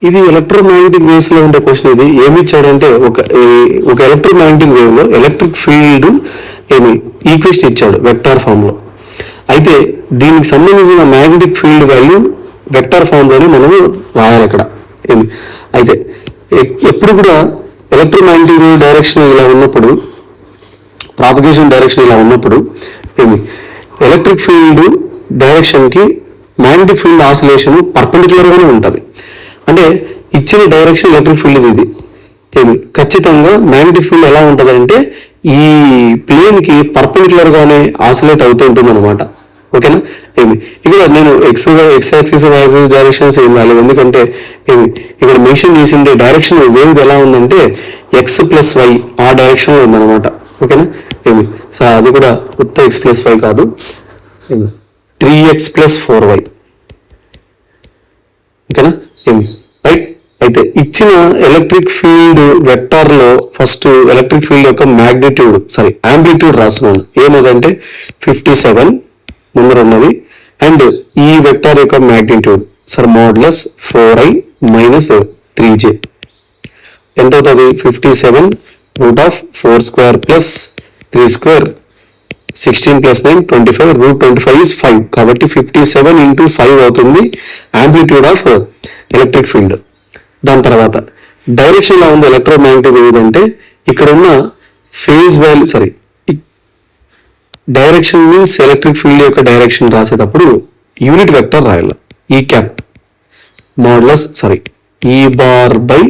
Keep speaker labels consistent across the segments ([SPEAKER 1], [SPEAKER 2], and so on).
[SPEAKER 1] ఇది electromagnetic waves లో ఉండే క్వశ్చన్. ఇది ఏమి ఇచ్చాడంటే ఒక ఎలక్ట్రోమాగ్నెటిక్ వేవ్ లో ఎలక్ట్రిక్ ఫీల్డ్ ఈక్వేషన్ ఇచ్చాడు వెక్టార్ ఫామ్ లో. అయితే దీనికి సంబంధించిన magnetic field value vector form లోనే మనం రాయాలి ఇక్కడ. అయితే ఎప్పుడు కూడా ఎలక్ట్రోమాగ్నెటిక్ డైరెక్షన్ ఇలా ఉన్నప్పుడు, ప్రాపగేషన్ డైరెక్షన్ ఇలా ఉన్నప్పుడు ఎలక్ట్రిక్ ఫీల్డ్ డైరెక్షన్ కి మ్యాగ్నెటిక్ ఫీల్డ్ ఆసిలేషన్ పర్పెండిక్యులర్ గానే ఉంటుంది. అంటే ఇచ్చిన డైరెక్షన్ ఎలక్ట్రిక్ ఫీల్డ్ ఇది ఖచ్చితంగా మ్యాగ్నెటిక్ ఫీల్డ్ ఎలా ఉంటుంది అంటే ఈ ప్లేన్ కి పర్పెండిక్యులర్ గానే ఆసిలేట్ అవుతూ ఉంటుంది అనమాట. ఓకేనా. ఇక్కడ నేను X axis Y axis directions ఏం రాలేదు, ఎందుకంటే ఇక్కడ మెన్షన్ చేసిండే డైరెక్షన్ వేవ్ ఎలా ఉందంటే ఎక్స్ ప్లస్ వై ఆ డైరెక్షన్ లో ఉందన్నమాట. ఓకేనా. సో అది కూడా కొత్త ఎక్స్ ప్లస్ వై కాదు, 3x + 4y. ఓకేనా. రైట్. అయితే ఇచ్చిన ఎలక్ట్రిక్ ఫీల్డ్ వెక్టార్ లో ఫస్ట్ ఎలక్ట్రిక్ ఫీల్డ్ యొక్క యాంప్లిట్యూడ్ రాస్తున్నాను. ఏమదంటే 57 ముందర ఉన్నది. అండ్ ఈ వెక్టార్ యొక్క మ్యాగ్నిట్యూడ్ మోడ్లస్ 4i - 3j ఎంత అవుతుంది? 57 √4² + 3² 16 + 9 25 √25 is 5. కాబట్టి 57 × 5 అవుతుంది యాంప్లిట్యూడ్ ఆఫ్ ఎలక్ట్రిక్ ఫీల్డ్. దాని తర్వాత డైరెక్షన్ ఎలా ఉంది ఎలక్ట్రోమాగ్నెటిక్ వేవ్ అంటే ఇక్కడ ఉన్న phase value direction means electric field యొక్క డైరెక్షన్ రాసేటప్పుడు యూనిట్ వెక్టర్ రాయాలి. ఈ క్యాప్ మోడ్లస్ ఈ బార్ బై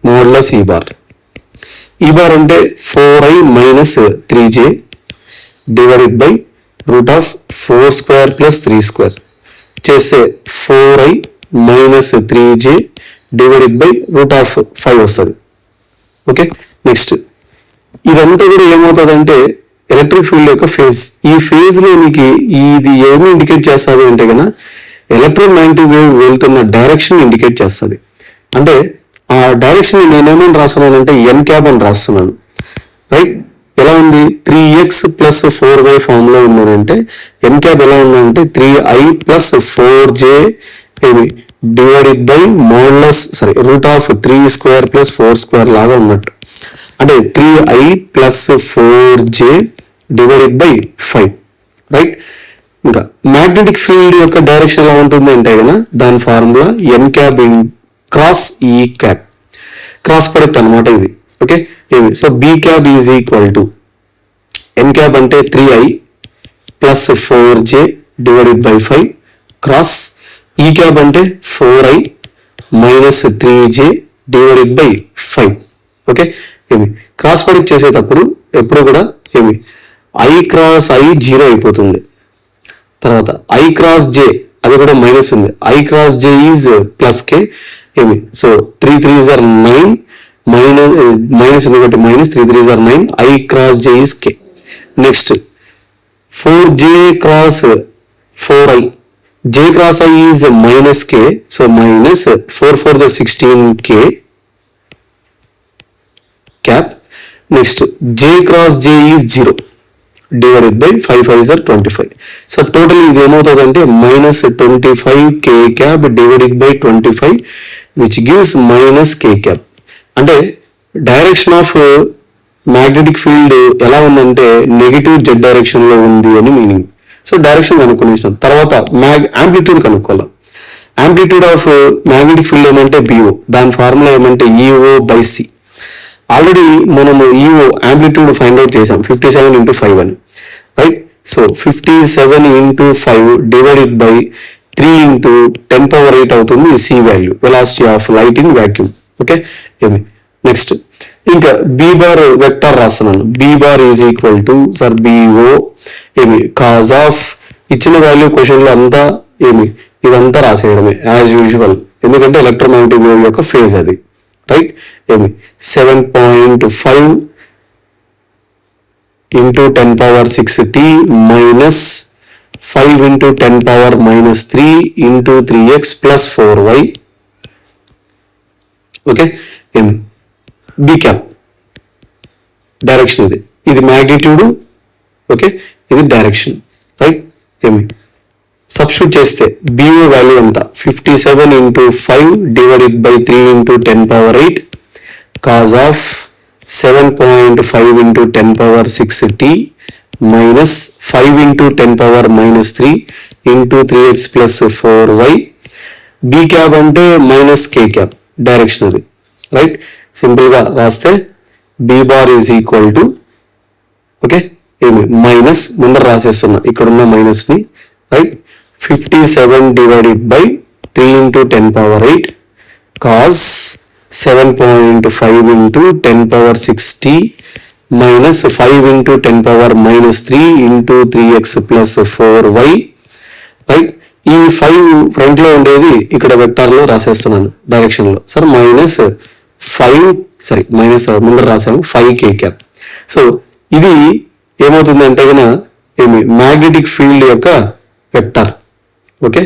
[SPEAKER 1] మోడ్లస్ ఈ బార్. ఈ బార్ అంటే 4i - 3j డివైడెడ్ బై √4² + 3² చేస్తే 4i - 3j డివైడెడ్ బై √5 వస్తుంది. ఓకే. నెక్స్ట్ ఇదంతా కూడా ఏమవుతుందంటే ఎలక్ట్రిక్ ఫీల్డ్ యొక్క ఫేజ్. ఈ ఫేజ్ లో మీకు ఇది ఏమి ఇండికేట్ చేస్తుంది అంటే కనుక ఎలక్ట్రోమాగ్నెటిక్ వేవ్ వెళ్తున్న డైరెక్షన్ ఇండికేట్ చేస్తుంది. అంటే ఆ డైరెక్షన్ నేనేమని రాస్తున్నానంటే ఎన్ క్యాబ్ అని రాస్తున్నాను. రైట్. ఎలా ఉంది? 3x + 4y ఫామ్ లో ఉందనంటే ఎన్ క్యాబ్ ఎలా ఉందంటే 3i + 4j డివైడెడ్ బై మోడ్లస్ √3² + 4² లాగా ఉన్నట్టు. అంటే 3i + 4j divided by 5. Right. ఇంకా మ్యాగ్నెటిక్ ఫీల్డ్ యొక్క డైరెక్షన్ ఎలా ఉంటుంది అంటే కదా దాని formula N cap cross E cap, cross product అనమాట ఇది. Okay. So B cap is equal to N cap అంటే 3i + 4j divided by 5 cross E cap అంటే 4i - 3j divided by 5. Okay. Cross product చేసేటప్పుడు ఎప్పుడు కూడా i cross i 0 అయిపోతుంది. తర్వాత i cross j అది కూడా మైనస్ ఉంది. i cross j is +k. So 3 3s are 9 minus ఉంది కాబట్టి -3 3s are 9. i cross j is k. Next 4j cross 4i, j cross i is -k. So -4 4s are 16k cap. Next j cross j is 0 divided by 5 5s are 25. So total ఇది ఏమవుతుందంటే -25k cap divided by 25 which gives -k cap. అంటే direction of magnetic field ఎలా ఉందంటే negative z direction లో ఉంది అని meaning. So direction కనుక్కునేసాం. తర్వాత amplitude కనుక్కోవాలి. యాంప్లిట్యూడ్ ఆఫ్ మ్యాగ్నెటిక్ ఫీల్డ్ ఏమంటే BO, దాని ఫార్ములా ఏమంటే EO/C. ఆల్రెడీ మనము EO యాంప్లిట్యూడ్ ఫైండ్ అవుట్ చేసాం 57 × 5 అని. రైట్. సో 57 × 5 డివైడెడ్ బై 3 × 10⁸ అవుతుంది C value, velocity of light in vacuum. Okay. Next ఇంకా బి బార్ వెక్టార్ రాస్తున్నాను. B bar is equal to BO cos of ఇచ్చిన value question లో అంతా ఇదంతా రాసేయడమే యాజ్ యూజువల్, ఎందుకంటే ఎలక్ట్రోమాగ్నెటిక్ వేవ్ యొక్క ఫేజ్ అది. Right. 7.5 × 10⁻6t minus 5 × 10⁻³ × 3x + 4y. Okay. B cap direction ఇది మ్యాగ్నిట్యూడ్. ఓకే. ఇది డైరెక్షన్. రైట్. సబ్స్టిట్యూట్ చేస్తే BO వాల్యూ ఎంత 57 into 5 divided by 3 into 10 power 8 cos of 7.5 into 10 power 6t minus 5 into 10 power minus 3 into 3x plus 4y B cap అంటే minus K cap direction అది right. సింపుల్గా రాస్తే B bar is equal to okay ఏమి minus ముందర రాసేస్తున్నా ఇక్కడున్న మైనస్ని right 57 divided by 3 into 10 power 8 cos 7.5 into 10 power 6t minus 5 into 10 power minus 3 into 3x plus 4y right. ఈ 5 front లో ఉండేది ఇక్కడ వెక్టార్ లో రాసేస్తున్నాను డైరెక్షన్ లో సార్ మైనస్ ముందర రాసాను 5k క్యాప్. సో ఇది ఏమవుతుంది అంటే కనుక ఏమి మ్యాగ్నెటిక్ ఫీల్డ్ యొక్క వెక్టార్ ఓకే